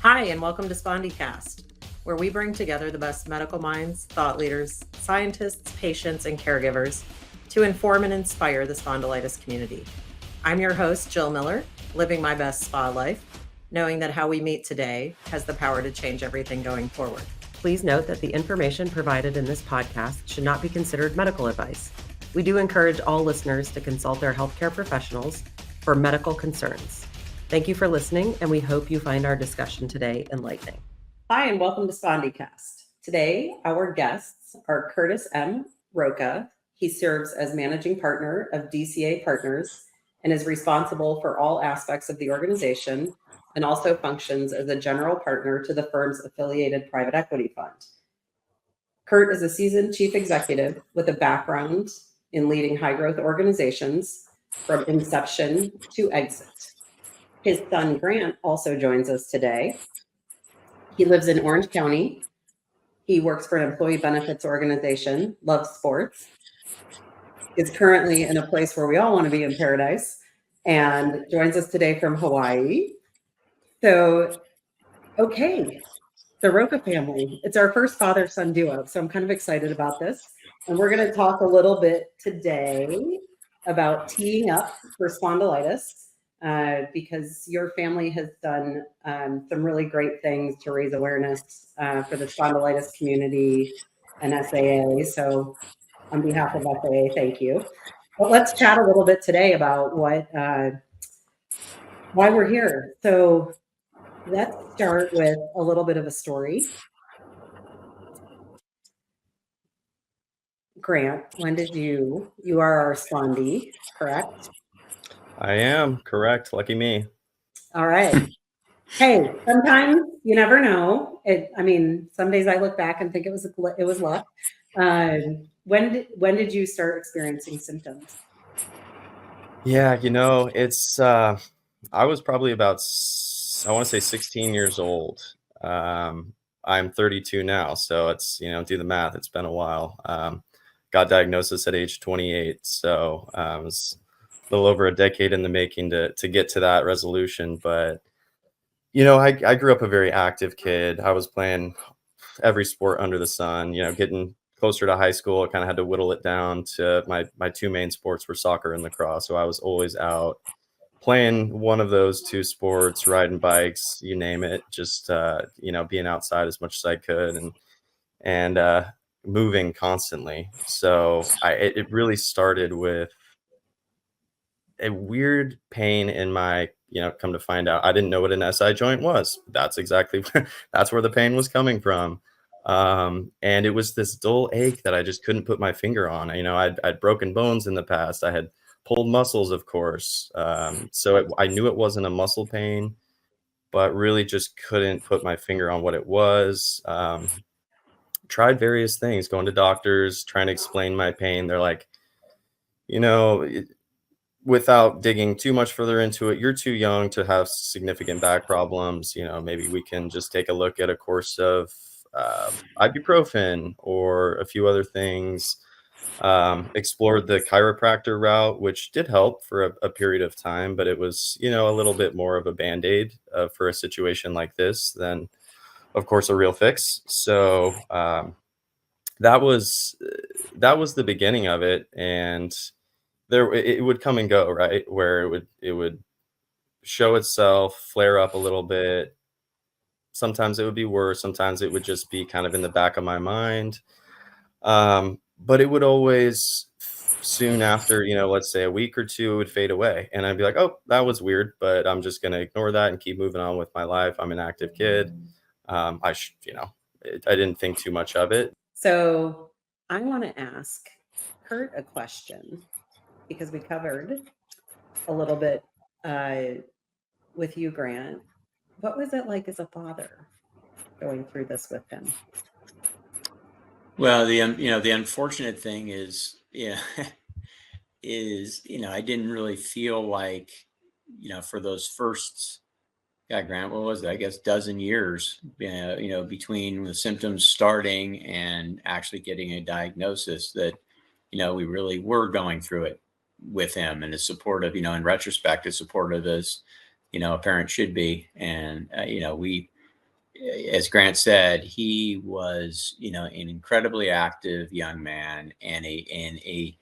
Hi, and welcome to SpondyCast, where we bring together the best medical minds, thought leaders, scientists, patients, and caregivers to inform and inspire the spondylitis community. I'm your host, Jill Miller, living my best spa life, knowing that how we meet today has the power to change everything going forward. Please note that the information provided in this podcast should not be considered medical advice. We do encourage all listeners to consult their healthcare professionals for medical concerns. Thank you for listening, and we hope you find our discussion today enlightening. Hi, and welcome to SpondyCast. Today, our guests are Curt M. Rocca. He serves as managing partner of DCA Partners and is responsible for all aspects of the organization and also functions as a general partner to the firm's affiliated private equity fund. Curt is a seasoned chief executive with a background in leading high-growth organizations from inception to exit. His son, Grant, also joins us today. He lives in Orange County. He works for an employee benefits organization, loves sports, is currently in a place where we all want to be in paradise, and joins us today from Hawaii. So, okay, the Rocca family. It's our first father-son duo, so I'm kind of excited about this. And we're going to talk a little bit today about teeing up for spondylitis. Because your family has done some really great things to raise awareness for the spondylitis community and SAA. So on behalf of SAA, thank you. But let's chat a little bit today about why we're here. So let's start with a little bit of a story. Grant, when did you are our spondy, correct? I am correct. Lucky me. All right. Hey, sometimes you never know. Some days I look back and think it was luck. When did you start experiencing symptoms? Yeah, it's I was probably about I want to say 16 years old. I'm 32 now, so it's do the math. It's been a while. Got diagnosis at age 28, so it was a little over a decade in the making to get to that resolution. But I grew up a very active kid. I was playing every sport under the sun. Getting closer to high school, I kind of had to whittle it down to my two main sports were soccer and lacrosse. So I was always out playing one of those two sports, riding bikes, you name it, just being outside as much as I could and moving constantly. So it really started with a weird pain in my, come to find out, I didn't know what an SI joint was. That's exactly that's where the pain was coming from. And it was this dull ache that I just couldn't put my finger on. I'd broken bones in the past. I had pulled muscles, of course. So I knew it wasn't a muscle pain, but really just couldn't put my finger on what it was. Tried various things, going to doctors, trying to explain my pain. They're like, without digging too much further into it, you're too young to have significant back problems. Maybe we can just take a look at a course of ibuprofen or a few other things. Explored the chiropractor route, which did help for a period of time, but it was, a little bit more of a band-aid for a situation like this than, of course, a real fix. So that was the beginning of it. And it would come and go, right? Where it would show itself, flare up a little bit. Sometimes it would be worse. Sometimes it would just be kind of in the back of my mind. But it would always soon after, let's say a week or two, it would fade away. And I'd be like, oh, that was weird, but I'm just going to ignore that and keep moving on with my life. I'm an active kid. I didn't think too much of it. So I want to ask Curt a question, because we covered a little bit with you, Grant. What was it like as a father going through this with him? Well, the unfortunate thing is, I didn't really feel like, for those first, Grant, what was it? I guess dozen years, between the symptoms starting and actually getting a diagnosis that, we really were going through it with him, and as supportive, in retrospect, as supportive as, a parent should be. And, we as Grant said, he was, an incredibly active young man and a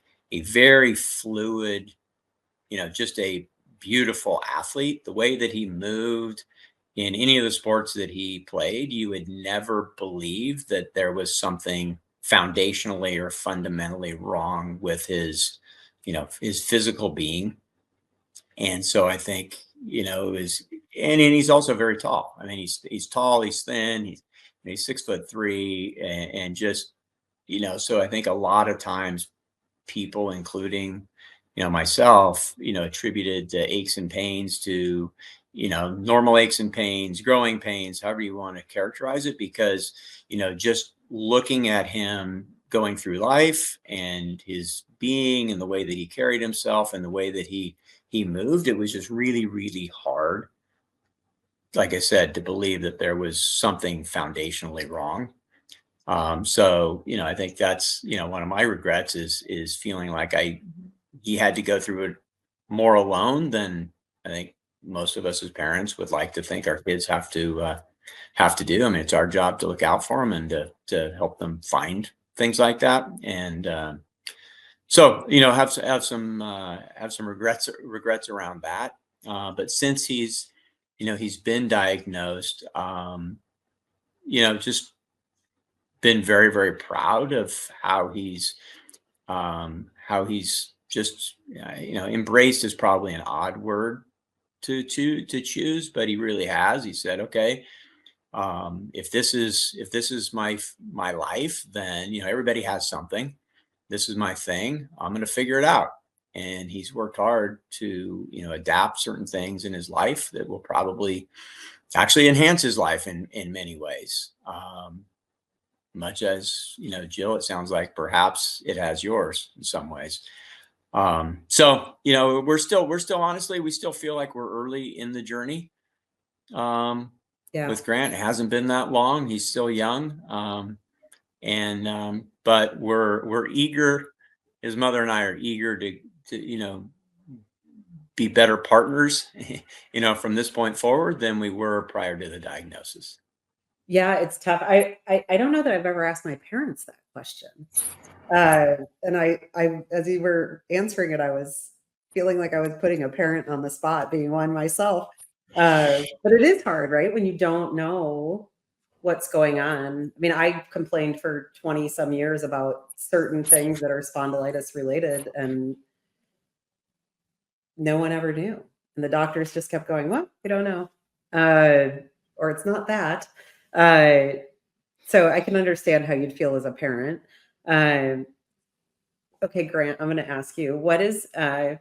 very fluid, just a beautiful athlete. The way that he moved in any of the sports that he played, you would never believe that there was something foundationally or fundamentally wrong with his physical being. And so I think, it was, and he's also very tall. I mean, he's tall, he's thin, he's 6'3", and just, so I think a lot of times people, including, myself, attributed to aches and pains to, normal aches and pains, growing pains, however you want to characterize it, because, just looking at him going through life and his being and the way that he carried himself and the way that he moved, it was just really, really hard, like I said, to believe that there was something foundationally wrong. So, I think that's, one of my regrets is feeling like he had to go through it more alone than I think most of us as parents would like to think our kids have to do. I mean, it's our job to look out for them and to help them find things like that. And, so, have some regrets around that. But since he's been diagnosed, just been very, very proud of how he's just, embraced is probably an odd word to choose, but he really has. He said, okay, if this is my life, then, everybody has something. This is my thing. I'm going to figure it out. And he's worked hard to, adapt certain things in his life that will probably actually enhance his life in many ways. Much as, Jill, it sounds like perhaps it has yours in some ways. So, we're still honestly, we still feel like we're early in the journey. With Grant, it hasn't been that long. He's still young. But we're eager. His mother and I are eager to be better partners, from this point forward than we were prior to the diagnosis. Yeah, it's tough. I don't know that I've ever asked my parents that question. And I as you were answering it, I was feeling like I was putting a parent on the spot, being one myself. But it is hard, right? When you don't know what's going on. I mean, I complained for 20 some years about certain things that are spondylitis related, and no one ever knew. And the doctors just kept going, well, we don't know. Or it's not that. So I can understand how you'd feel as a parent. Okay, Grant, I'm going to ask you, what is, in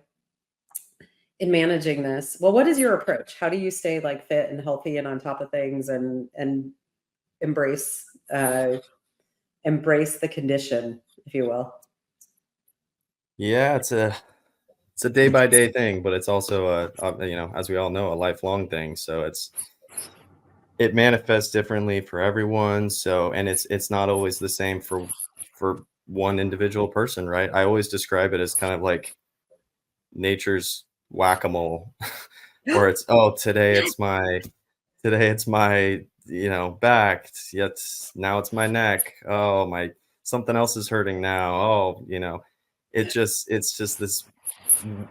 managing this, well, what is your approach? How do you stay like fit and healthy and on top of things and embrace the condition, if you will? Yeah, it's a day by day thing, but it's also as we all know, a lifelong thing. So it manifests differently for everyone. So, and it's not always the same for one individual person, right? I always describe it as kind of like nature's whack-a-mole, where it's, oh, today it's my back, yet now it's my neck. Oh, my something else is hurting now. Oh, it's just this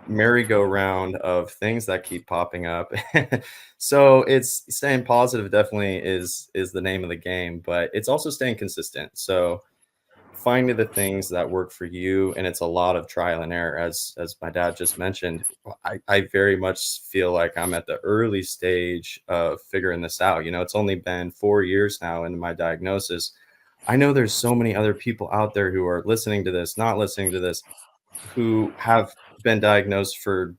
merry-go-round of things that keep popping up. So it's staying positive definitely is the name of the game, but it's also staying consistent. So finding the things that work for you, and it's a lot of trial and error, as my dad just mentioned. I very much feel like I'm at the early stage of figuring this out. It's only been 4 years now into my diagnosis. I know there's so many other people out there who are listening to this, not listening to this, who have been diagnosed for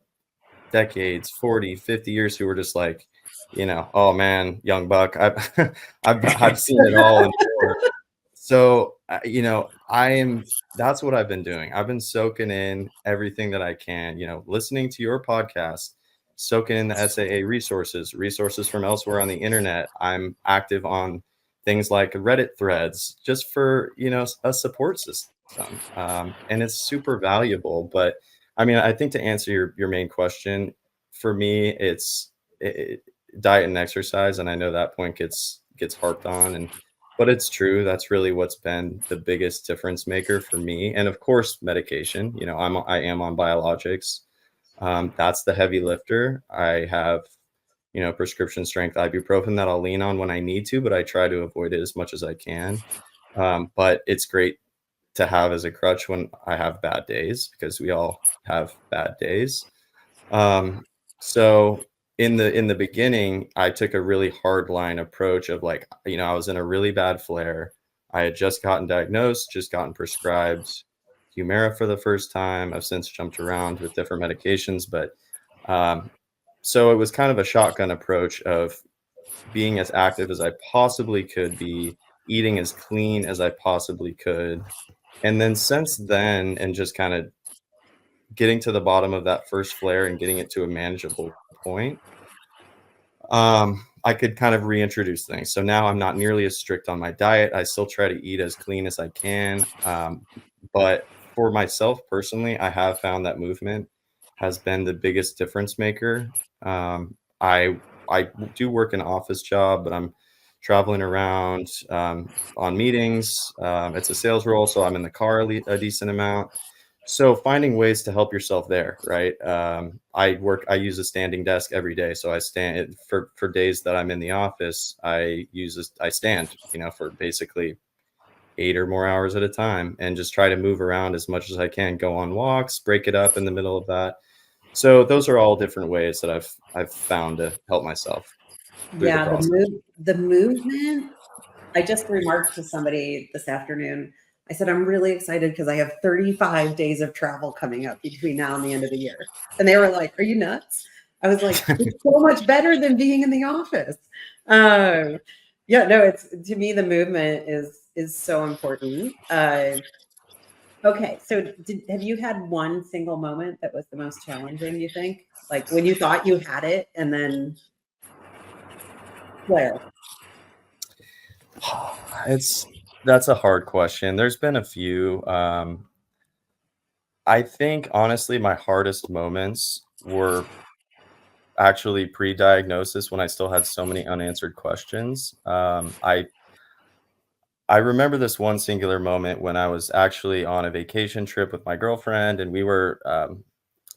decades, 40, 50 years, who were just like, oh man, young buck, I've seen it all and more. So, that's what I've been doing. I've been soaking in everything that I can, listening to your podcast, soaking in the SAA resources from elsewhere on the internet. I'm active on things like Reddit threads, just for, a support system. And it's super valuable. But I mean, I think to answer your main question, for me, it's diet and exercise. And I know that point gets gets harped on, but it's true. That's really what's been the biggest difference maker for me. And of course, medication. I am on biologics. That's the heavy lifter. I have, prescription strength ibuprofen that I'll lean on when I need to, but I try to avoid it as much as I can. But it's great to have as a crutch when I have bad days, because we all have bad days. So in the beginning, I took a really hard line approach of like, I was in a really bad flare. I had just gotten diagnosed, just gotten prescribed Humira for the first time. I've since jumped around with different medications, but so it was kind of a shotgun approach of being as active as I possibly could be, eating as clean as I possibly could. And then since then, and just kind of getting to the bottom of that first flare and getting it to a manageable point, I could kind of reintroduce things. So now I'm not nearly as strict on my diet. I still try to eat as clean as I can. But for myself personally, I have found that movement has been the biggest difference maker. I do work an office job, but I'm traveling around on meetings. It's a sales role, so I'm in the car a decent amount. So finding ways to help yourself there, right? I use a standing desk every day. So I stand for days that I'm in the office. I stand, for basically 8 or more hours at a time, and just try to move around as much as I can, go on walks, break it up in the middle of that. So those are all different ways that I've found to help myself through the Yeah, process. the movement. I just remarked to somebody this afternoon. I said, I'm really excited because I have 35 days of travel coming up between now and the end of the year. And they were like, are you nuts? I was like, it's so much better than being in the office. Yeah, no, it's, to me, the movement is so important. Okay, so have you had one single moment that was the most challenging, you think? Like when you thought you had it and then flare? That's a hard question. There's been a few. I think honestly, my hardest moments were actually pre-diagnosis, when I still had so many unanswered questions. I remember this one singular moment when I was actually on a vacation trip with my girlfriend, and we were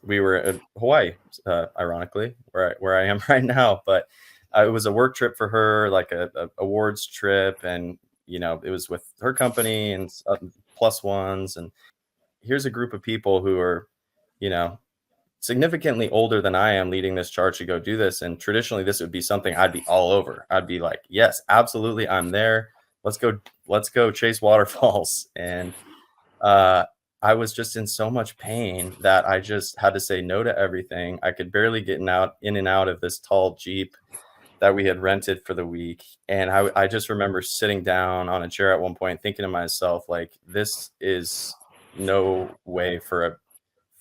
in Hawaii, ironically, where I am right now. But it was a work trip for her, like a awards trip, and it was with her company and plus ones. And here's a group of people who are, significantly older than I am, leading this charge to go do this. And traditionally, this would be something I'd be all over. I'd be like, yes, absolutely, I'm there. Let's go chase waterfalls. And I was just in so much pain that I just had to say no to everything. I could barely get in and out of this tall Jeep that we had rented for the week. And I just remember sitting down on a chair at one point, thinking to myself, like, this is no way for a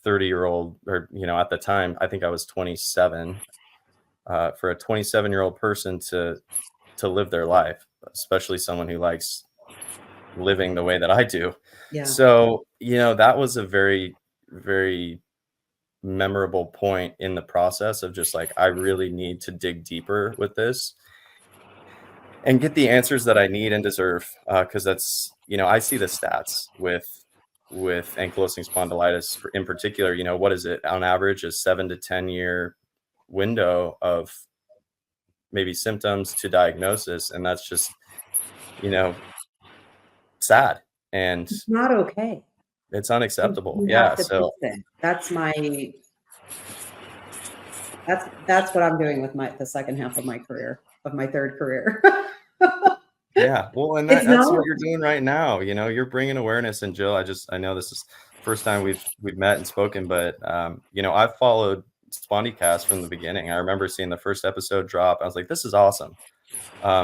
30-year-old, or, at the time, I think I was 27, for a 27-year-old person to live their life, especially someone who likes living the way that I do. Yeah. So, that was a very, very memorable point in the process of just like, I really need to dig deeper with this and get the answers that I need and deserve. Cause that's, I see the stats with ankylosing spondylitis in particular. What is it on average, a 7 to 10 year window of maybe symptoms to diagnosis. And that's just, sad. And It's not okay. it's unacceptable. You Yeah. have to So fix it. That's what I'm doing with the second half of my career, of my third career. yeah, well, and It's that's not. what you're doing right now. You're bringing awareness. And Jill, I know this is the first time we've met and spoken, but I've followed Spondycast from the beginning. I remember seeing the first episode drop. I was like, this is awesome.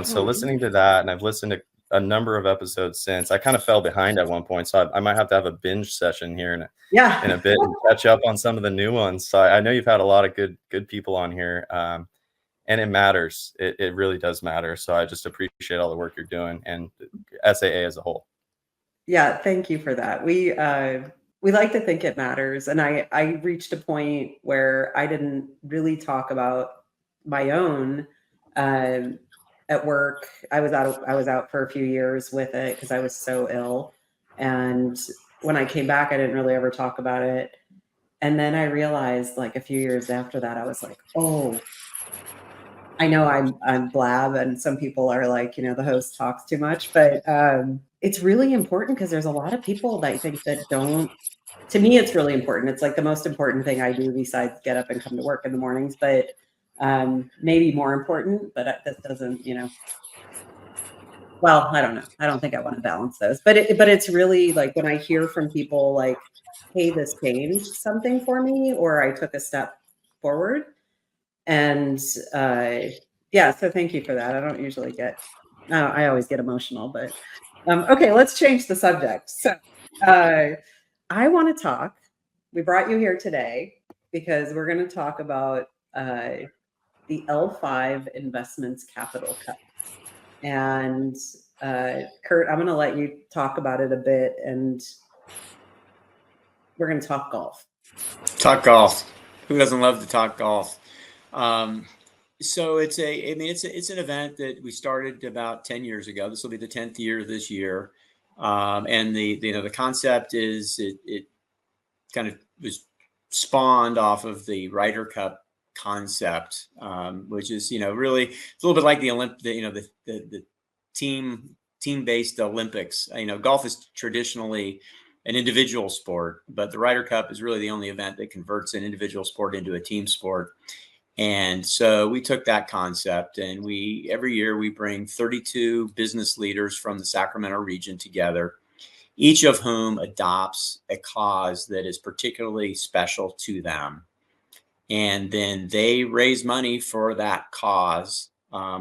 So listening to that, and I've listened to a number of episodes since. I kind of fell behind at one point, so I might have to have a binge session here in a bit and catch up on some of the new ones. So I know you've had a lot of good people on here, and it matters. It really does matter. So I just appreciate all the work you're doing, and SAA as a whole. Yeah, thank you for that. We like to think it matters, and I reached a point where I didn't really talk about my own at work. I was out for a few years with it because I was so ill. And when I came back, I didn't really ever talk about it. And then I realized like a few years after that, I was like, oh, I know I'm blab, and some people are like, the host talks too much, but it's really important because there's a lot of people that I think that don't. To me, it's really important. It's like the most important thing I do besides get up and come to work in the mornings, but maybe more important. But that doesn't, Well, I don't know. I don't think I want to balance those, but it's really like when I hear from people like, "Hey, this changed something for me," or "I took a step forward." And yeah, so thank you for that. I don't usually get, I always get emotional, but okay, let's change the subject. So I want to talk. We brought you here today because we're going to talk about the L5 Investments Capital Cup. And Curt, I'm going to let you talk about it a bit, and we're going to talk golf. Talk golf. Who doesn't love to talk golf? So it's an event that we started about 10 years ago. This will be the 10th year this year. And the concept is it kind of was spawned off of the Ryder Cup concept, which is, really it's a little bit like the team-based Olympics. Golf is traditionally an individual sport, but the Ryder Cup is really the only event that converts an individual sport into a team sport. And so we took that concept, and every year we bring 32 business leaders from the Sacramento region together, each of whom adopts a cause that is particularly special to them. And then they raise money for that cause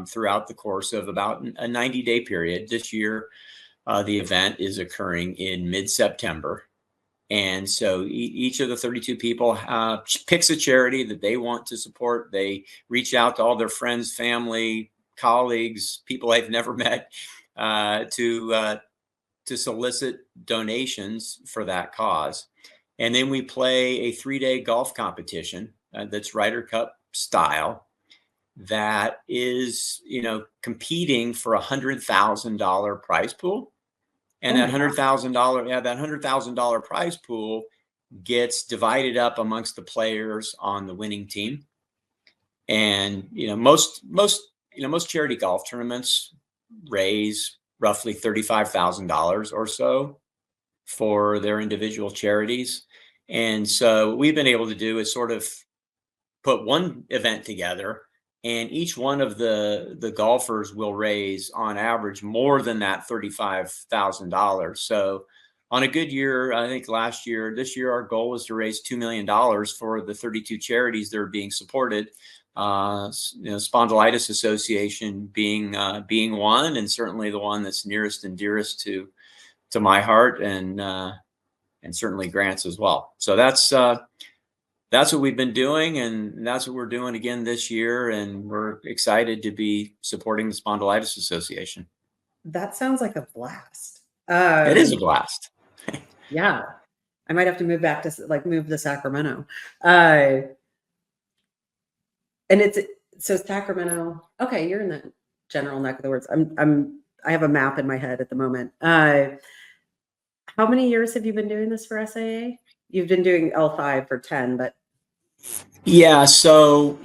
throughout the course of about a 90-day period. This year, the event is occurring in mid-September. And so each of the 32 people picks a charity that they want to support. They reach out to all their friends, family, colleagues, people they've never met to solicit donations for that cause. And then we play a 3-day golf competition that's Ryder Cup style that is, competing for a $100,000 prize pool. And that $100,000 prize pool gets divided up amongst the players on the winning team. And most charity golf tournaments raise roughly $35,000 or so for their individual charities. And so what we've been able to do is sort of put one event together, and each one of the golfers will raise on average more than that $35,000. So on a good year, I think this year, our goal was to raise $2 million for the 32 charities that are being supported. Spondylitis Association being one, and certainly the one that's nearest and dearest to my heart, and certainly Grant's as well. So that's what we've been doing, and that's what we're doing again this year. And we're excited to be supporting the Spondylitis Association. That sounds like a blast. It is a blast. Yeah. I might have to move back to move to Sacramento. And so Sacramento. Okay. You're in the general neck of the woods. I have a map in my head at the moment. How many years have you been doing this for SAA? You've been doing L5 for 10, but. Yeah. So,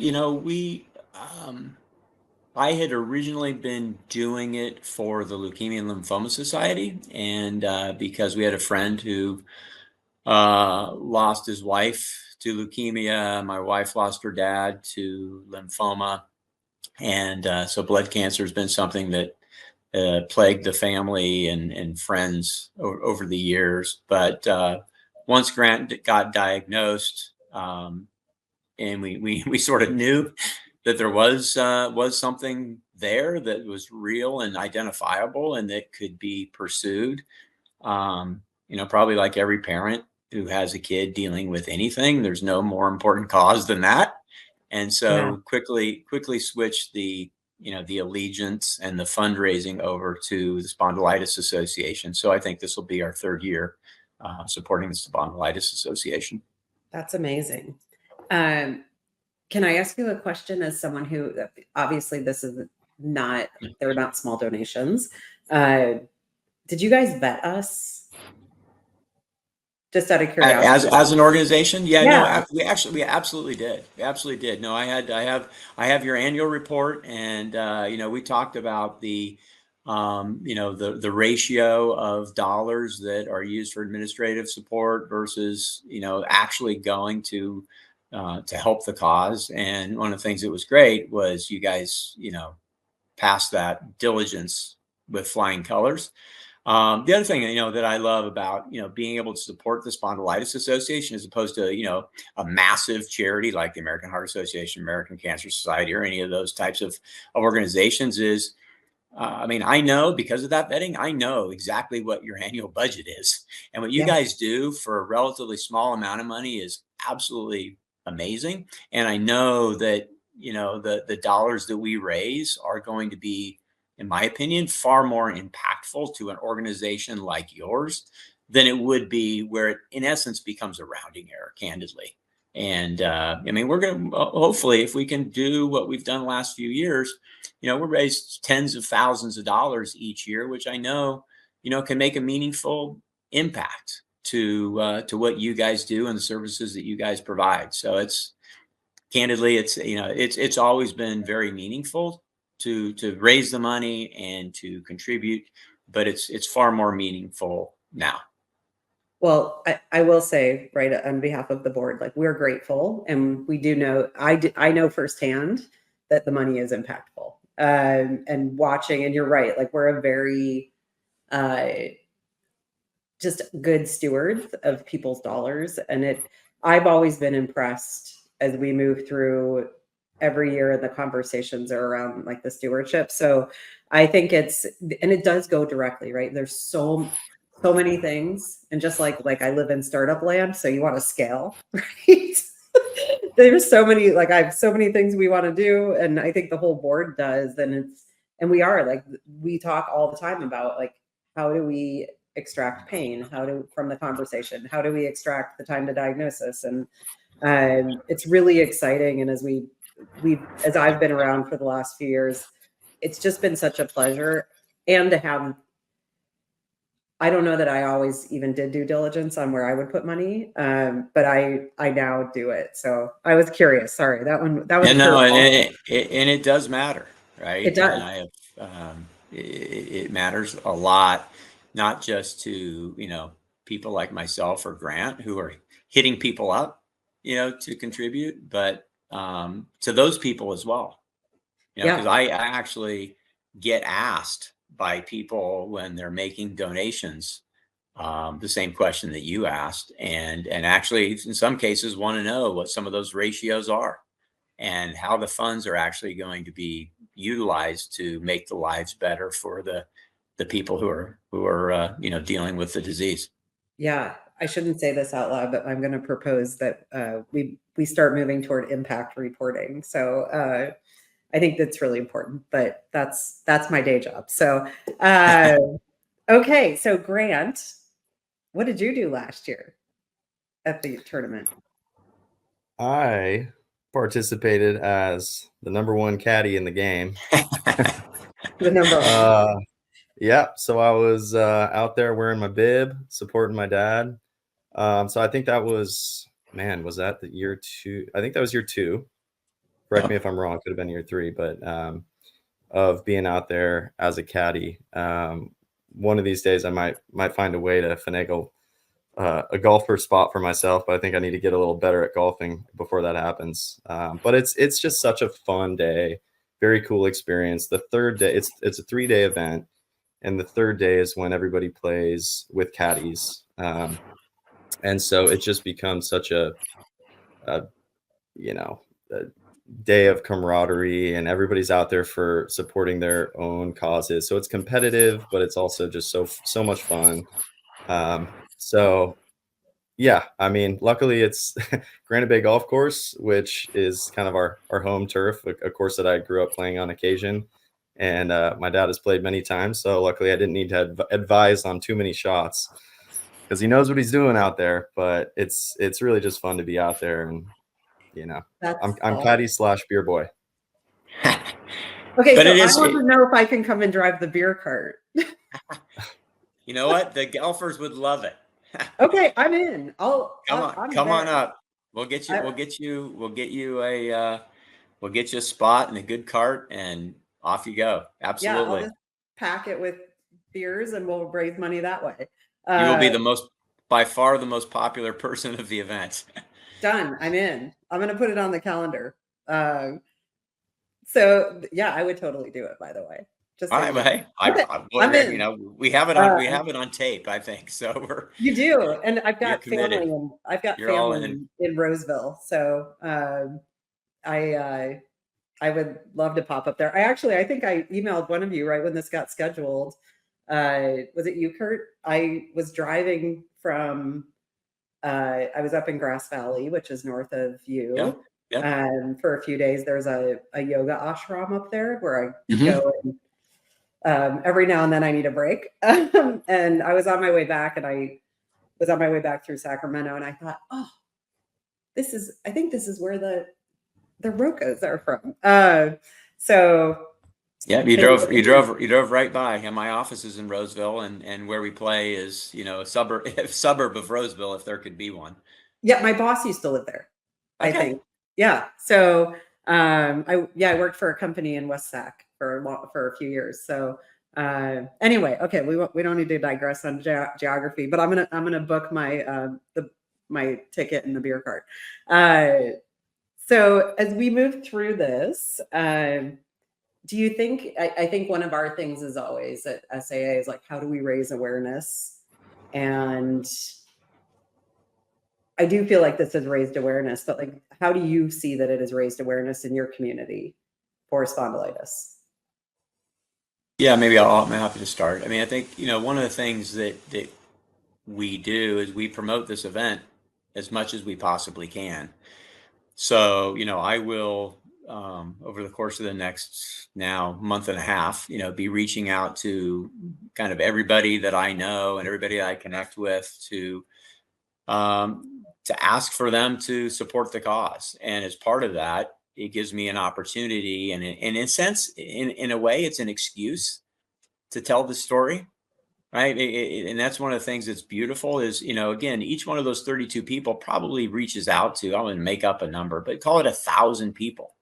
I had originally been doing it for the Leukemia and Lymphoma Society. And because we had a friend who lost his wife to leukemia, my wife lost her dad to lymphoma. And so blood cancer has been something that plagued the family and friends over the years. But once Grant got diagnosed, and we sort of knew that there was something there that was real and identifiable and that could be pursued. Probably like every parent who has a kid dealing with anything, there's no more important cause than that. And so quickly switched the allegiance and the fundraising over to the Spondylitis Association. So I think this will be our 3rd year supporting the Spondylitis Association. That's amazing. Can I ask you a question as someone who, obviously this is they're not small donations. Did you guys vet us? Just out of curiosity. As an organization, yeah, Yeah. no, we absolutely did. We absolutely did. No, I have your annual report, and we talked about the the ratio of dollars that are used for administrative support versus actually going to help the cause. And one of the things that was great was you guys passed that diligence with flying colors. The other thing, that I love about, being able to support the Spondylitis Association as opposed to, a massive charity like the American Heart Association, American Cancer Society, or any of those types of organizations is, I know because of that vetting, I know exactly what your annual budget is. And what you guys do for a relatively small amount of money is absolutely amazing. And I know that, the dollars that we raise are going to be, in my opinion, far more impactful to an organization like yours than it would be where it, in essence, becomes a rounding error, candidly. And we're going to hopefully, if we can do what we've done the last few years, we raise tens of thousands of dollars each year, which I know, can make a meaningful impact to what you guys do and the services that you guys provide. So it's candidly, it's always been very meaningful to raise the money and to contribute, but it's far more meaningful now. Well, I will say, right, on behalf of the board, like, we're grateful, and we do know, I know firsthand that the money is impactful. And watching, and you're right, like, we're a very just good stewards of people's dollars. And I've always been impressed as we move through every year, and the conversations are around like the stewardship. So I think and it does go directly, right? There's so many things. And just like I live in startup land, so you want to scale, right? There's so many, like, I have so many things we want to do. And I think the whole board does. And we are like, we talk all the time about, like, how do we extract pain? From the conversation, how do we extract the time to diagnosis? And it's really exciting. And as as I've been around for the last few years, it's just been such a pleasure. And to have, I don't know that I always even did due diligence on where I would put money, but I now do it. So I was curious. Sorry, that was and it does matter, right? It does. And it matters a lot, not just to people like myself or Grant who are hitting people up, to contribute, but to those people as well. Because I actually get asked by people when they're making donations the same question that you asked, and actually in some cases want to know what some of those ratios are and how the funds are actually going to be utilized to make the lives better for the people who are dealing with the disease. Yeah, I shouldn't say this out loud, but I'm going to propose that we start moving toward impact reporting. So I think that's really important, but that's my day job. So okay, so Grant, what did you do last year at the tournament? I participated as the #1 caddy in the game. The number one. Yeah, so I was out there wearing my bib, supporting my dad. So I think that was that the year 2? I think that was year 2. Correct me if I'm wrong. Could have been year 3, but of being out there as a caddy. One of these days I might find a way to finagle a golfer spot for myself, but I think I need to get a little better at golfing before that happens. But it's just such a fun day, very cool experience. The third day, it's a 3-day event, and the third day is when everybody plays with caddies, and so it just becomes such a day of camaraderie, and everybody's out there for supporting their own causes. So it's competitive, but it's also just so much fun. So yeah, luckily it's Granite Bay Golf Course, which is kind of our home turf, a course that I grew up playing on occasion. And my dad has played many times. So luckily I didn't need to advise on too many shots because he knows what he's doing out there. But it's really just fun to be out there. And, I'm caddy / beer boy. Okay, But so it I is, want to know if I can come and drive the beer cart. you know what? The golfers would love it. Okay, I'm in. Come on there. up. We'll get you, I, we'll get you, we'll get you we'll get you a spot and a good cart and off you go. yeah, I'll Absolutely. just pack it with beers and we'll raise money that way. You will be by far the most popular person of the event. Done. I'm in. I'm going to put it on the calendar. So yeah, I would totally do it, by the way. Just All so right, you well, know. hey, Okay, I'm you in. know, we have it on tape, I think. So You do, and I've you're got family, committed. and I've got You're all family in. in Roseville, so I would love to pop up there. I think I emailed one of you right when this got scheduled. Was it you, Curt? I was driving from. I was up in Grass Valley, which is north of Yeah. you. Yeah. For a few days, there's a yoga ashram up there where I Mhm. go and every now and then I need a break. And I was on my way back, and I was on my way back through Sacramento, and I thought, oh, I think this is where the Roccas are from. So Yeah, anyway, you drove right by. And my office is in Roseville, and where we play is, you know, a suburb of Roseville, if there could be one. yeah, my boss used to live there, I Okay. think. Yeah. So I worked for a company in West Sac for a few years. So anyway, okay, we don't need to digress on geography, but I'm gonna book my ticket in the beer cart. So as we move through this, do you think, I think one of our things is always at SAA is like, how do we raise awareness? And I do feel like this has raised awareness, but like, how do you see that it has raised awareness in your community for spondylitis? Yeah, maybe I'm happy to start. I mean, I think, you know, one of the things that we do is we promote this event as much as we possibly can. So, you know, I will, over the course of the next now month and a half, you know, be reaching out to kind of everybody that I know and everybody that I connect with to ask for them to support the cause. And as part of that, it gives me an opportunity, and in a sense, in a way, it's an excuse to tell the story. Right. And that's one of the things that's beautiful is, you know, again, each one of those 32 people probably reaches out to, I'm going to make up a number, but call it 1,000 people.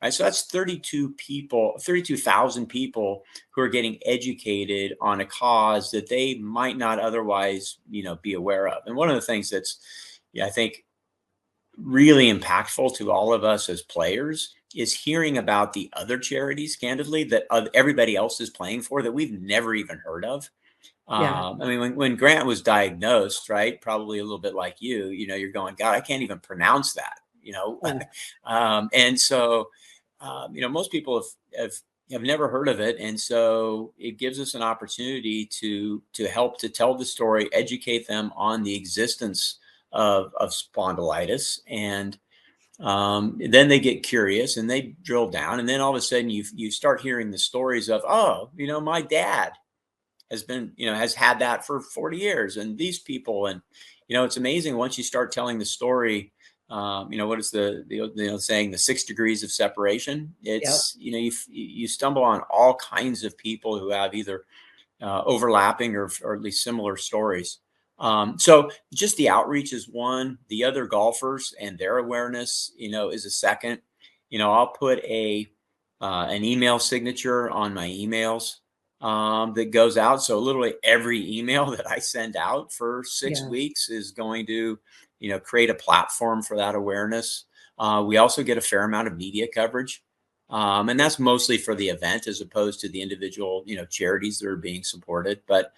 Right. So that's 32 people, 32,000 people who are getting educated on a cause that they might not otherwise, you know, be aware of. And one of the things that's, yeah, I think really impactful to all of us as players is hearing about the other charities, candidly, that everybody else is playing for that we've never even heard of. Yeah. I mean, when Grant was diagnosed, right, probably a little bit like you know, you're going, God, I can't even pronounce that, you know? And so, you know, most people have never heard of it. And so it gives us an opportunity to help to tell the story, educate them on the existence of spondylitis. And then they get curious and they drill down. And then all of a sudden you start hearing the stories of, oh, you know, my dad has been, you know, has had that for 40 years, and these people, and, you know, it's amazing once you start telling the story. You know, what is the saying, the 6 degrees of separation? Yep. It's, you know, you stumble on all kinds of people who have either overlapping or at least similar stories. So just the outreach is one. The other golfers and their awareness, you know, is a second. You know, I'll put an email signature on my emails that goes out. So literally every email that I send out for 6 weeks is going to, you know, create a platform for that awareness. We also get a fair amount of media coverage. And that's mostly for the event as opposed to the individual, you know, charities that are being supported. But,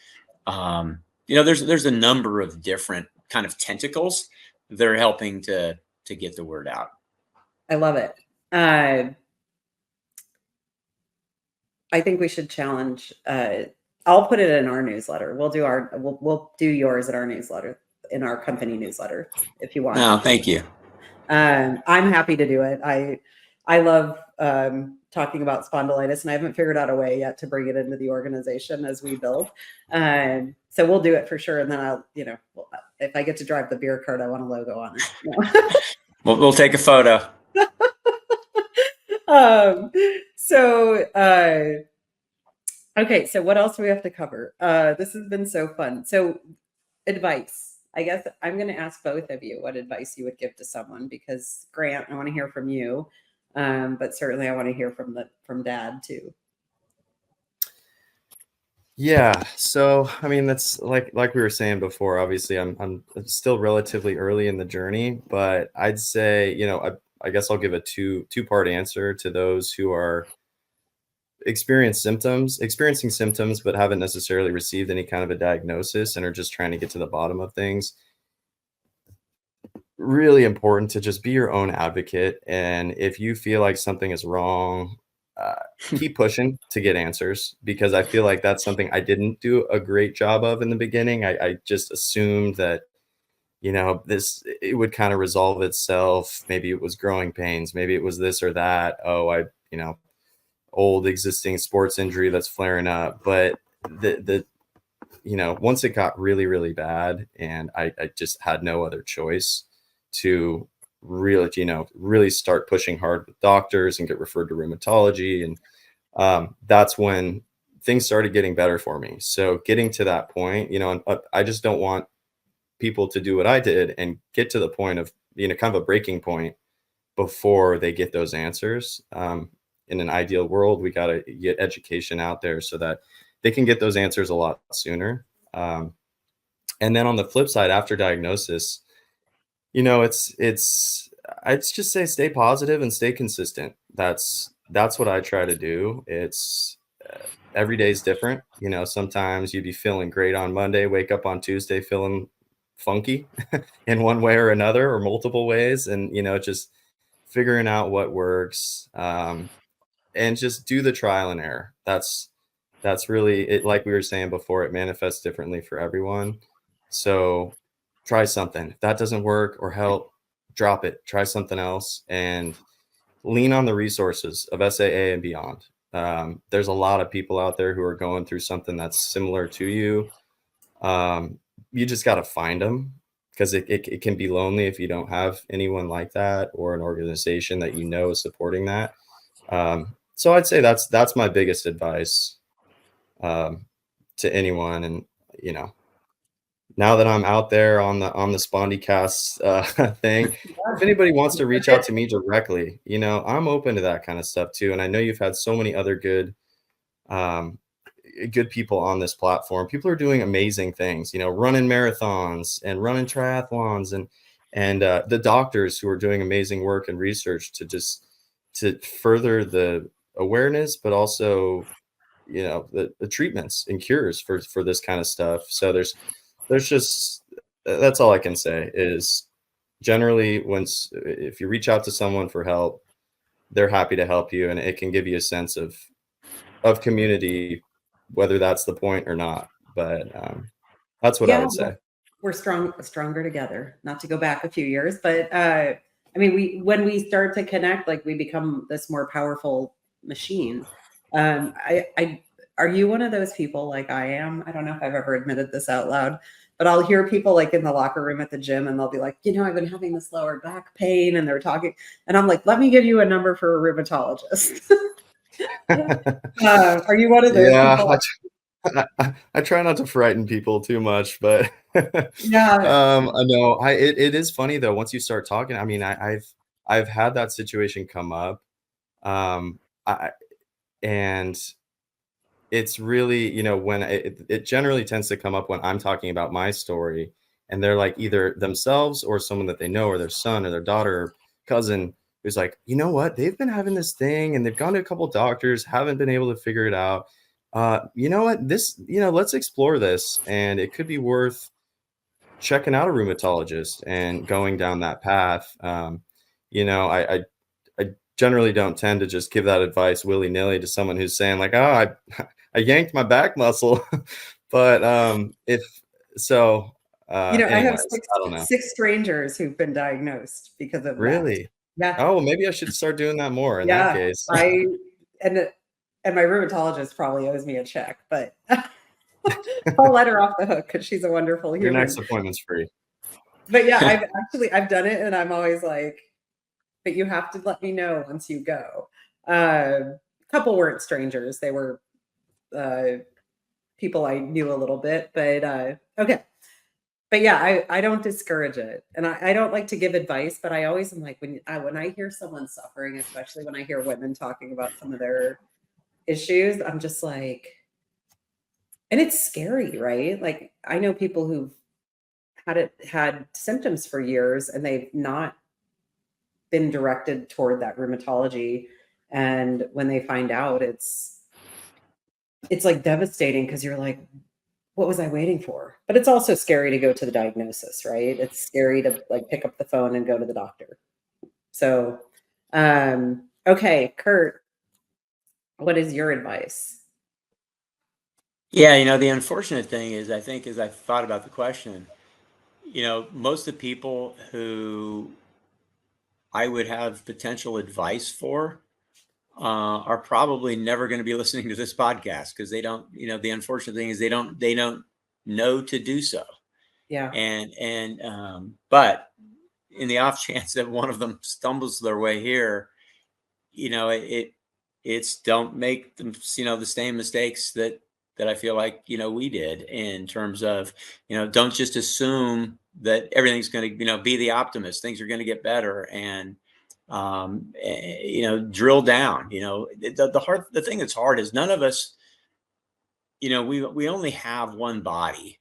you know, there's a number of different kind of tentacles that are helping to get the word out. I love it. I think we should challenge. I'll put it in our newsletter. We'll do yours at our newsletter, in our company newsletter, if you want. No, thank you. I'm happy to do it. I love talking about spondylitis, and I haven't figured out a way yet to bring it into the organization as we build. So we'll do it for sure. And then I'll, you know, if I get to drive the beer cart, I want a logo on it. We'll take a photo. um, so, okay. So what else do we have to cover? This has been so fun. So advice. I guess I'm going to ask both of you what advice you would give to someone because Grant, I want to hear from you. But certainly I want to hear from Dad too. Yeah. So, I mean, that's like we were saying before, obviously I'm still relatively early in the journey, but I'd say, I guess I'll give a two-part answer to those who are experiencing symptoms, but haven't necessarily received any kind of a diagnosis and are just trying to get to the bottom of things. Really important to just be your own advocate. And if you feel like something is wrong, keep pushing to get answers, because I feel like that's something I didn't do a great job of in the beginning. I just assumed that, it would kind of resolve itself. Maybe it was growing pains. Maybe it was this or that. Oh, old existing sports injury that's flaring up. But once it got really, really bad and I just had no other choice to really start pushing hard with doctors and get referred to rheumatology. And that's when things started getting better for me. So getting to that point, and I just don't want people to do what I did and get to the point of, kind of a breaking point before they get those answers. In an ideal world, we got to get education out there so that they can get those answers a lot sooner. And then on the flip side, after diagnosis, I'd just say stay positive and stay consistent. That's what I try to do. It's every day is different. Sometimes you'd be feeling great on Monday, wake up on Tuesday feeling funky in one way or another or multiple ways. And, just figuring out what works, and just do the trial and error. That's really it. Like we were saying before, it manifests differently for everyone. So try something. If that doesn't work or help, drop it, try something else, and lean on the resources of SAA and beyond. There's a lot of people out there who are going through something that's similar to you. You just got to find them, because it can be lonely if you don't have anyone like that or an organization that is supporting that. So I'd say that's my biggest advice to anyone. And now that I'm out there on the Spondycast thing, if anybody wants to reach out to me directly, I'm open to that kind of stuff too. And I know you've had so many other good people on this platform. People are doing amazing things, running marathons and running triathlons, and the doctors who are doing amazing work and research to further the awareness, but also, the treatments and cures for this kind of stuff. So there's just, that's all I can say is generally if you reach out to someone for help, they're happy to help you, and it can give you a sense of community, whether that's the point or not. But that's what I would say. We're stronger together. Not to go back a few years, but I mean, when we start to connect, like we become this more powerful machine. Are you one of those people like I am? I don't know if I've ever admitted this out loud, but I'll hear people like in the locker room at the gym and they'll be like, I've been having this lower back pain, and they're talking, and I'm like, let me give you a number for a rheumatologist. Are you one of those people? I try not to frighten people too much, but yeah. I know it is funny though. Once you start talking, I mean, I've had that situation come up. And it's really, when it generally tends to come up when I'm talking about my story, and they're like either themselves or someone that they know, or their son or their daughter or cousin, who's like, you know what, they've been having this thing and they've gone to a couple doctors, haven't been able to figure it out. You know what, let's explore this, and it could be worth checking out a rheumatologist and going down that path. I generally don't tend to just give that advice willy-nilly to someone who's saying like, oh, I yanked my back muscle. But if so, I have I don't know. 6 strangers who've been diagnosed because of Really? that. Yeah. Oh, well, maybe I should start doing that more in that case. And my rrheumatologist probably owes me a check, but I'll let her off the hook because she's a wonderful human. Your next appointment's free. But yeah, I've done it, and I'm always like, but you have to let me know once you go. Couple weren't strangers. They were people I knew a little bit, but okay. But yeah, I don't discourage it, and I don't like to give advice, but I always am like when I hear someone suffering, especially when I hear women talking about some of their issues, I'm just like, and it's scary, right? Like I know people who've had symptoms for years and they've not been directed toward that rheumatology, and when they find out, it's like devastating because you're like, what was I waiting for? But it's also scary to go to the diagnosis, right? It's scary to like pick up the phone and go to the doctor. So, okay, Curt, what is your advice? Yeah, the unfortunate thing is, I think, as I thought about the question, most of the people who I would have potential advice for are probably never going to be listening to this podcast because they don't, the unfortunate thing is they don't know to do so. Yeah, But in the off chance that one of them stumbles their way here, it's don't make them, the same mistakes that I feel like, we did in terms of, don't just assume that everything's going to, be the optimist, things are going to get better, and drill down. The thing that's hard is none of us, we only have one body,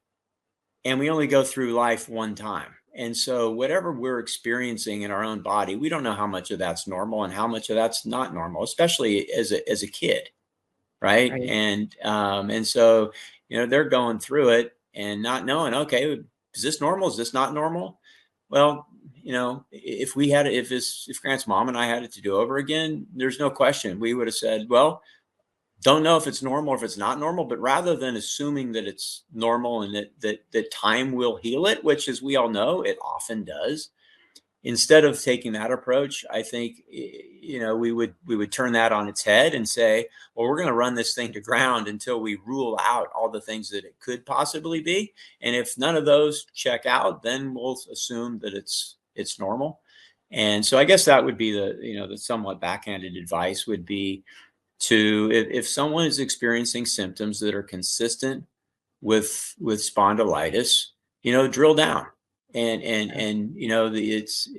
and we only go through life one time. And so whatever we're experiencing in our own body, we don't know how much of that's normal and how much of that's not normal, especially as a kid, right? right. And so, they're going through it and not knowing, okay, is this normal? Is this not normal? Well, if Grant's mom and I had it to do over again, there's no question we would have said, well, don't know if it's normal or if it's not normal, but rather than assuming that it's normal and that time will heal it, which, as we all know, it often does, instead of taking that approach, I think, we would turn that on its head and say, well, we're going to run this thing to ground until we rule out all the things that it could possibly be. And if none of those check out, then we'll assume that it's normal. And so I guess that would be the somewhat backhanded advice would be to, if someone is experiencing symptoms that are consistent with spondylitis, drill down and it's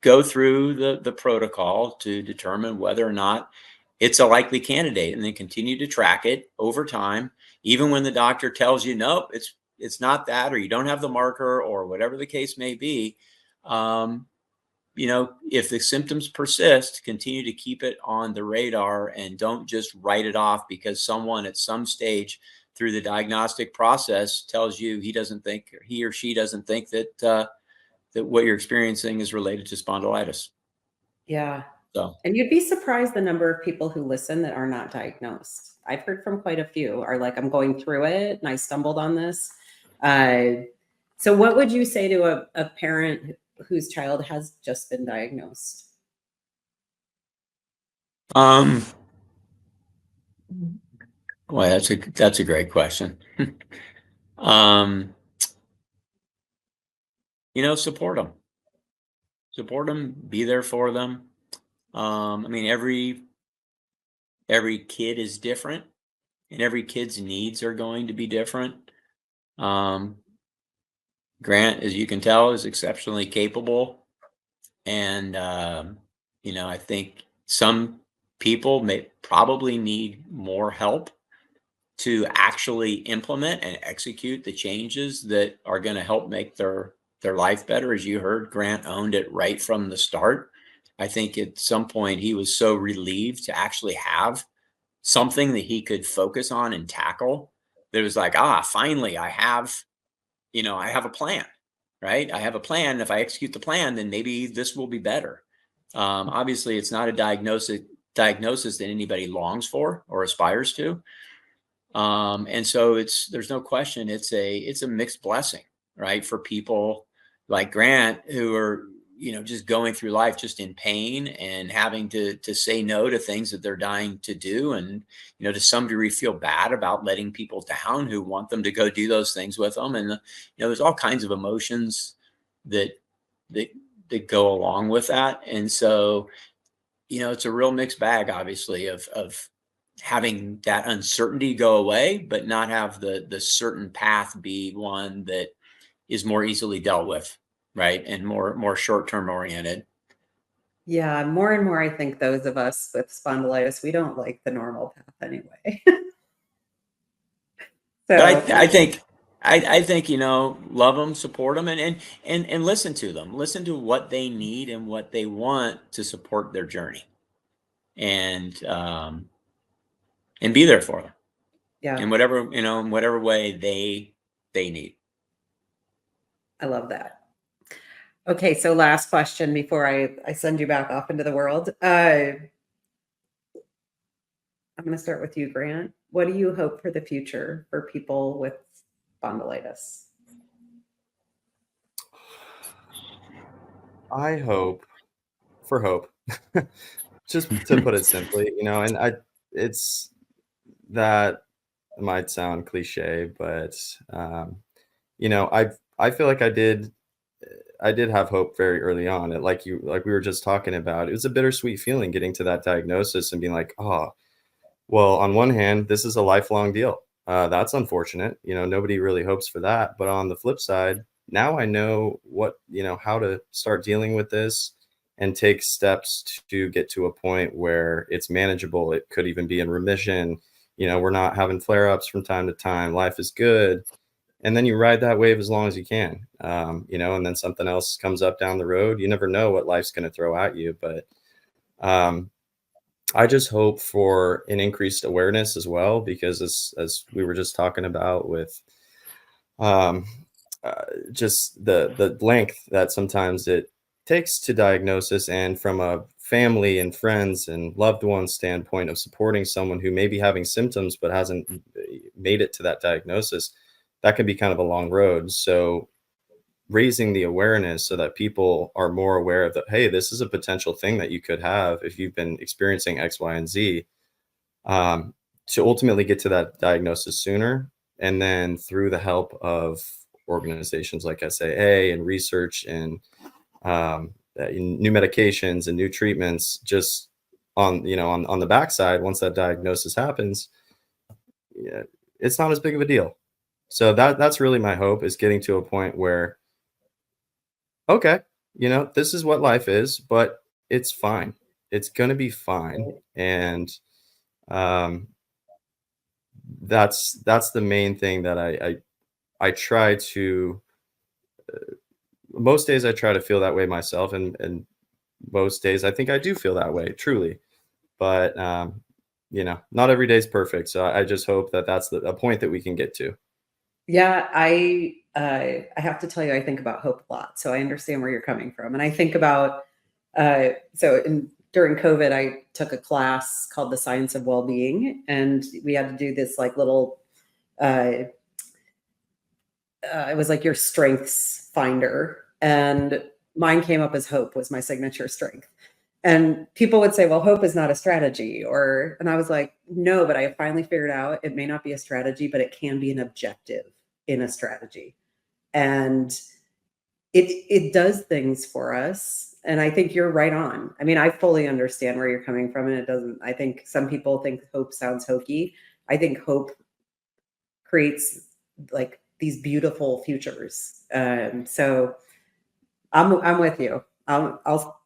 go through the protocol to determine whether or not it's a likely candidate, and then continue to track it over time, even when the doctor tells you, nope, it's not that, or you don't have the marker, or whatever the case may be. If the symptoms persist, continue to keep it on the radar and don't just write it off because someone at some stage through the diagnostic process tells you he or she doesn't think that what you're experiencing is related to spondylitis. Yeah. So, And you'd be surprised the number of people who listen that are not diagnosed. I've heard from quite a few are like, I'm going through it and I stumbled on this. So what would you say to a parent whose child has just been diagnosed? boy, that's a great question. um, support them, be there for them. I mean, every kid is different, and every kid's needs are going to be different. Um, Grant, as you can tell, is exceptionally capable, and I think some people may probably need more help to actually implement and execute the changes that are going to help make their life better. As you heard, Grant owned it right from the start. I think at some point he was so relieved to actually have something that he could focus on and tackle that it was like, finally I have a plan, right? I have a plan. If I execute the plan, then maybe this will be better. Obviously it's not a diagnosis that anybody longs for or aspires to. And so there's no question it's a mixed blessing, right? For people like Grant who are, just going through life just in pain and having to say no to things that they're dying to do. And, to some degree feel bad about letting people down who want them to go do those things with them. And, there's all kinds of emotions that, that go along with that. And so, it's a real mixed bag, obviously, of having that uncertainty go away, but not have the certain path be one that is more easily dealt with, right? And more short-term oriented. Yeah, more and more, I think those of us with spondylitis, we don't like the normal path anyway. But So, I think love them, support them, and listen to them. Listen to what they need and what they want to support their journey, and be there for them yeah, in whatever way they need. I love that. Okay, so last question before I send you back off into the world. I'm going to start with you, Grant. What do you hope for the future for people with spondylitis? I hope for hope, just to put it simply, and it's that might sound cliche, but I feel like I did have hope very early on. Like we were just talking about, it was a bittersweet feeling getting to that diagnosis and being like, oh, well, on one hand, this is a lifelong deal. That's unfortunate. Nobody really hopes for that. But on the flip side, now I know how to start dealing with this and take steps to get to a point where it's manageable. It could even be in remission. We're not having flare ups from time to time. Life is good. And then you ride that wave as long as you can, and then something else comes up down the road. You never know what life's going to throw at you. But um, I just hope for an increased awareness as well, because as we were just talking about with um, just the length that sometimes it takes to diagnosis, and from a family and friends and loved ones standpoint of supporting someone who may be having symptoms but hasn't made it to that diagnosis, that can be kind of a long road. So raising the awareness so that people are more aware of that, hey, this is a potential thing that you could have if you've been experiencing X, Y, and Z, to ultimately get to that diagnosis sooner. And then through the help of organizations like SAA and research and new medications and new treatments, just on the backside, once that diagnosis happens, yeah, it's not as big of a deal. So that's really my hope, is getting to a point where, okay, this is what life is, but it's fine. It's going to be fine. And um, that's the main thing that I try to, most days I try to feel that way myself. And most days I think I do feel that way, truly. But, not every day is perfect. So I just hope that that's a point that we can get to. Yeah, I have to tell you, I think about hope a lot. So I understand where you're coming from, and I think about during COVID, I took a class called the Science of Wellbeing, and we had to do this like little. Uh, it was like your strengths finder, and mine came up as hope was my signature strength. And people would say, well, hope is not a strategy, and I was like, no, but I finally figured out it may not be a strategy, but it can be an objective in a strategy. And it does things for us. And I think you're right on. I mean, I fully understand where you're coming from, and it doesn't, I think some people think hope sounds hokey. I think hope creates like these beautiful futures. So I'm with you.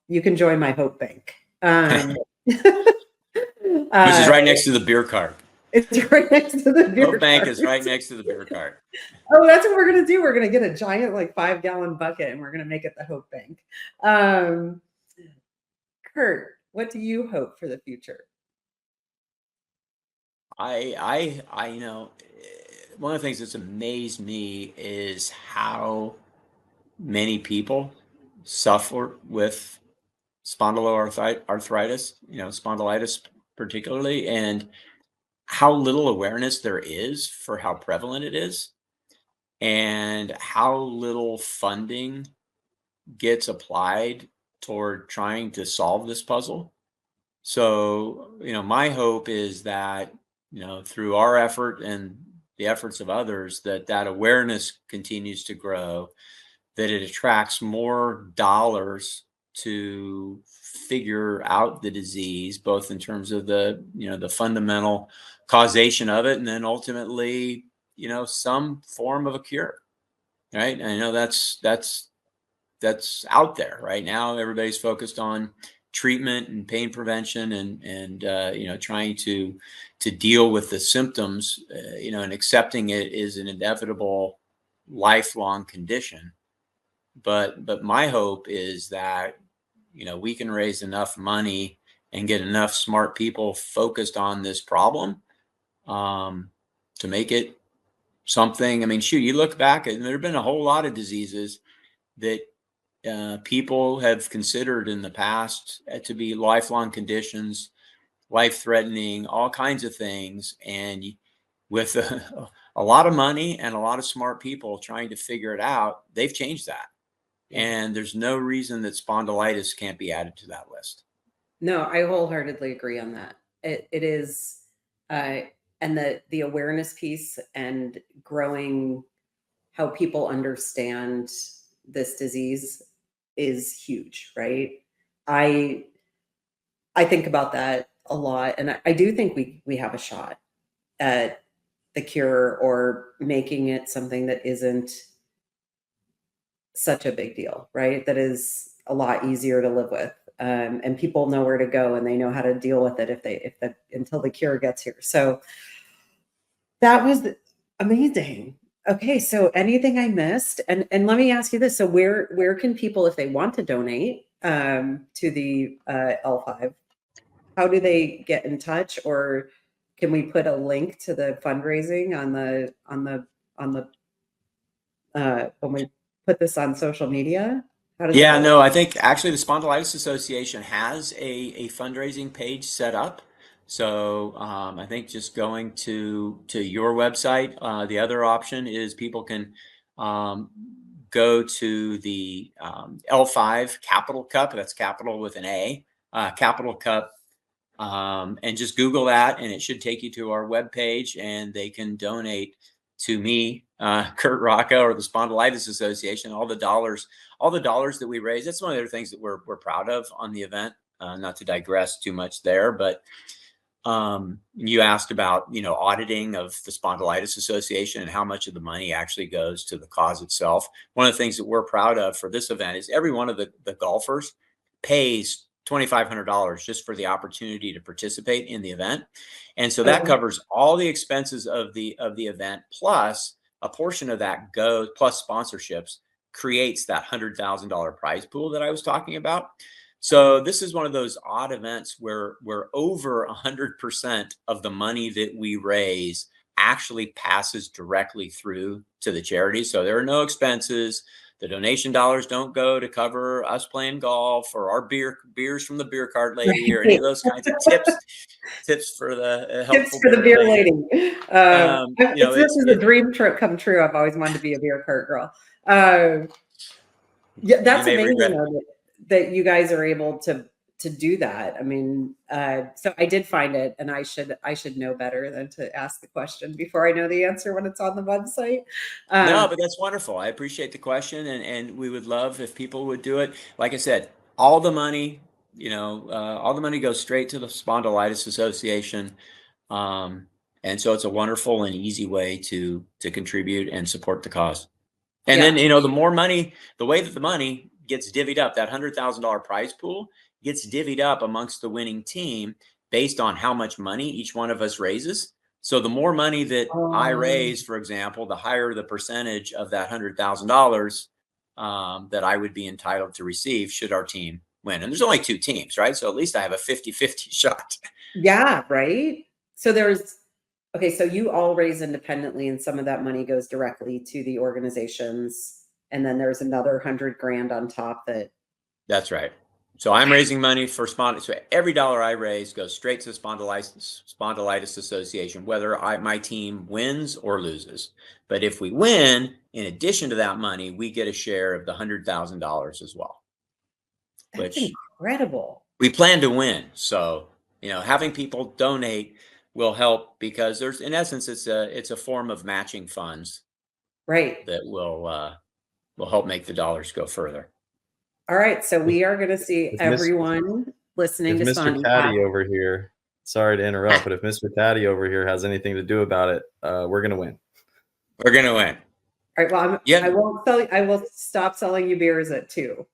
You can join my hope bank. Which is right next to the beer cart. It's right next to the beer Hope Bank cart. is right next to the beer cart. Oh, that's what we're gonna do. We're gonna get a giant like 5-gallon bucket, and we're gonna make it the hope bank. Curt, what do you hope for the future? One of the things that's amazed me is how many people suffer with spondyloarthritis, spondylitis particularly, and how little awareness there is for how prevalent it is, and how little funding gets applied toward trying to solve this puzzle. So, my hope is that, through our effort and the efforts of others, that awareness continues to grow, that it attracts more dollars to figure out the disease, both in terms of the, the fundamental causation of it, and then ultimately, some form of a cure. Right. And I know that's out there right now. Everybody's focused on treatment and pain prevention and trying to deal with the symptoms, and accepting it is an inevitable lifelong condition. But my hope is that, we can raise enough money and get enough smart people focused on this problem, to make it something. I mean, shoot, you look back and there have been a whole lot of diseases that people have considered in the past to be lifelong conditions, life-threatening, all kinds of things. And with a lot of money and a lot of smart people trying to figure it out, they've changed that. And there's no reason that spondylitis can't be added to that list. No, I wholeheartedly agree on that. It is, and the awareness piece and growing how people understand this disease is huge, right? I think about that a lot, and I do think we have a shot at the cure or making it something that isn't such a big deal, right? That is a lot easier to live with. And people know where to go and they know how to deal with it until the cure gets here. So that was amazing. Okay. So anything I missed, and let me ask you this. So where can people, if they want to donate, to the, L5, how do they get in touch, or can we put a link to the fundraising when we put this on social media? Yeah, no, I think actually the Spondylitis Association has a fundraising page set up. So I think just going to your website. The other option is people can go to the L5 Capital Cup. That's capital with an A, Capital Cup, and just Google that, and it should take you to our webpage, and they can donate to me, Curt Rocca, or the Spondylitis Association. All the dollars that we raise. That's one of the other things that we're proud of on the event. Not to digress too much there, but you asked about, auditing of the Spondylitis Association and how much of the money actually goes to the cause itself. One of the things that we're proud of for this event is every one of the golfers pays $2,500 just for the opportunity to participate in the event. And so that covers all the expenses of the event, plus a portion of that goes, plus sponsorships, creates that $100,000 prize pool that I was talking about. So this is one of those odd events where over 100% of the money that we raise actually passes directly through to the charity. So there are no expenses. The donation dollars don't go to cover us playing golf or our beers from the beer cart lady or any of those kinds of tips for the helpful beer lady. This is a dream trip come true. I've always wanted to be a beer cart girl. Yeah, that's amazing though, that you guys are able to do that. I mean, so I did find it, and I should know better than to ask the question before I know the answer when it's on the website. No, but that's wonderful. I appreciate the question, and we would love if people would do it. Like I said, all the money, all the money goes straight to the Spondylitis Association. And so it's a wonderful and easy way to contribute and support the cause. And then, the more money, the way that the money gets divvied up, that $100,000 prize pool gets divvied up amongst the winning team based on how much money each one of us raises. So the more money that I raise, for example, the higher the percentage of that $100,000 that I would be entitled to receive should our team win. And there's only 2 teams, right? So at least I have a 50-50 shot. Yeah, right. So so you all raise independently, and some of that money goes directly to the organizations, and then there's another $100,000 on top That's right. So I'm raising money for spondylitis. So every dollar I raise goes straight to the Spondylitis Association, whether my team wins or loses. But if we win, in addition to that money, we get a share of the $100,000 as well. That's incredible. We plan to win. So, having people donate will help, because there's, in essence, it's a form of matching funds, right? That will help make the dollars go further. All right, so we are going to see If everyone listening to Mr. Spondy Caddy over here, sorry to interrupt, but if Mr. Caddy over here has anything to do about it, we're gonna win. We're gonna win. All right, well, Yeah. I won't sell. I will stop selling you beers at 2.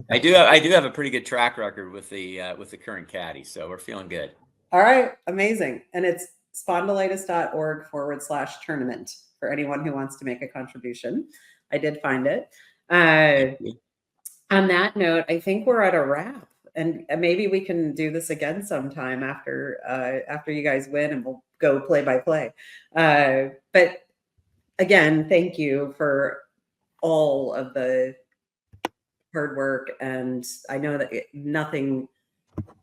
I do have a pretty good track record with the current caddy, so we're feeling good. All right, amazing. And it's spondylitis.org/tournament for anyone who wants to make a contribution. I did find it. On that note, I think we're at a wrap, and maybe we can do this again sometime after you guys win, and we'll go play by play. But again, thank you for all of the hard work, and I know that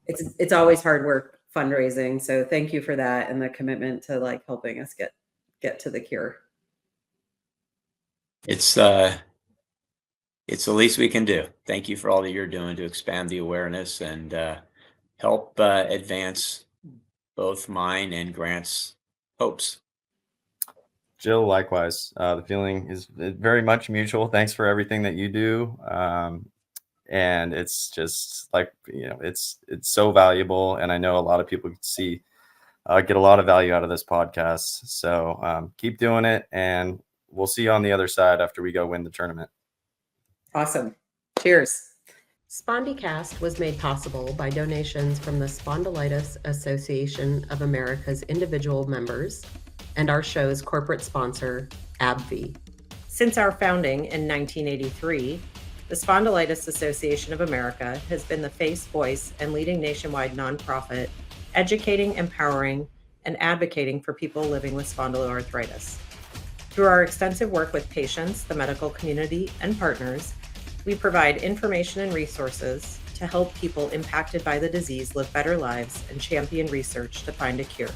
it's always hard work fundraising, so thank you for that and the commitment to like helping us get to the cure. It's the least we can do. Thank you for all that you're doing to expand the awareness and help advance both mine and Grant's hopes. Jill, likewise. The feeling is very much mutual. Thanks for everything that you do. And it's just like, it's so valuable. And I know a lot of people get a lot of value out of this podcast. So keep doing it, and we'll see you on the other side after we go win the tournament. Awesome. Cheers. SpondyCast was made possible by donations from the Spondylitis Association of America's individual members and our show's corporate sponsor, AbbVie. Since our founding in 1983, the Spondylitis Association of America has been the face, voice, and leading nationwide nonprofit educating, empowering, and advocating for people living with spondyloarthritis. Through our extensive work with patients, the medical community, and partners, we provide information and resources to help people impacted by the disease live better lives and champion research to find a cure.